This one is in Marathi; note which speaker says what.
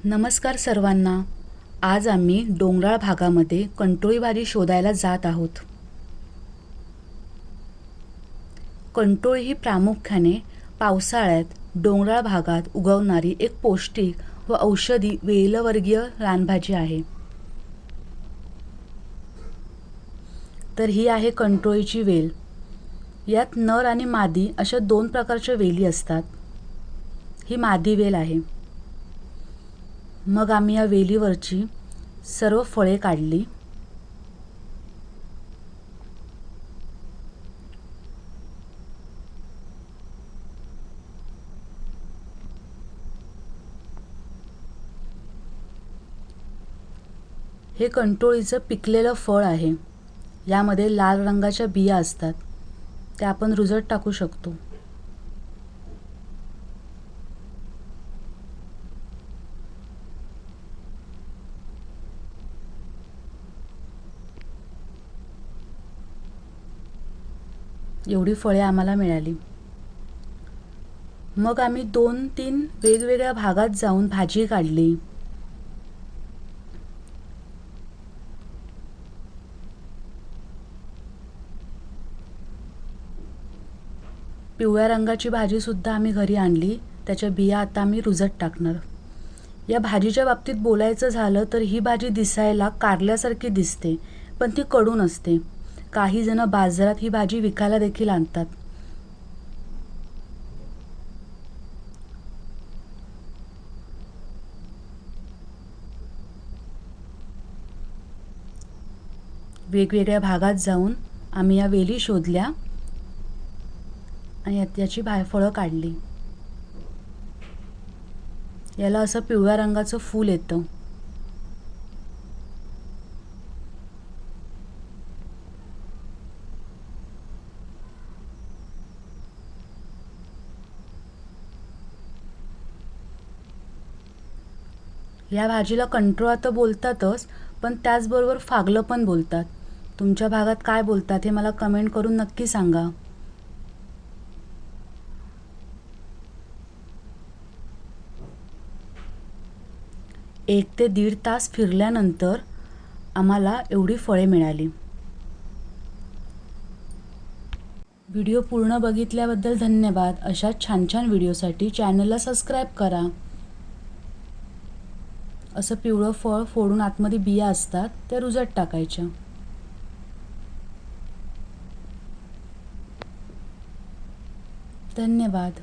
Speaker 1: नमस्कार सर्वांना. आज आम्ही डोंगराळ भागामध्ये कंटोळी भाजी शोधायला जात आहोत. कंटोळी ही प्रामुख्याने पावसाळ्यात डोंगराळ भागात उगवणारी एक पौष्टिक व औषधी वेलवर्गीय रानभाजी आहे. तर ही आहे कंटोळीची वेल. यात नर आणि मादी अशा दोन प्रकारच्या वेली असतात. ही मादी वेल आहे. मग आम्ही या वेलीवरची सर्व फळे काढली. हे कंटोळीचं पिकलेलं फळ आहे. यामध्ये लाल रंगाच्या बिया असतात. त्या आपण रुजत टाकू शकतो. एवढी फळे आम्हाला मिळाली. मग आम्ही 2-3 वेगवेगळ्या भागात जाऊन भाजी काढली. पिवळ्या रंगाची भाजी सुद्धा आम्ही घरी आणली. त्याच्या बिया आता आम्ही रुजत टाकणार. या भाजीच्या बाबतीत बोलायचं झालं तर ही भाजी दिसायला कारल्यासारखी दिसते, पण ती कडू नसते. काही जण बाजारात ही भाजी विकायला देखील आणतात. वेगवेगळ्या भागात जाऊन आम्ही या वेली शोधल्या आणि याची फळं काढली. याला असं पिवळ्या रंगाचं फूल येतं. या भाजीला कंटोळा तर बोलतातच, पण त्याचबरोबर फागलं पण बोलतात. तुमच्या भागात काय बोलतात हे मला कमेंट करून नक्की सांगा. 1 ते 1.5 तास फिरल्यानंतर आम्हाला एवढी फळे मिळाली. व्हिडिओ पूर्ण बघितल्याबद्दल धन्यवाद. अशा छान छान व्हिडिओसाठी चॅनलला सबस्क्राईब करा. असं पिवळं फळ फोडून आतमध्ये बिया असतात, त्या रुजत टाकायच्या. धन्यवाद.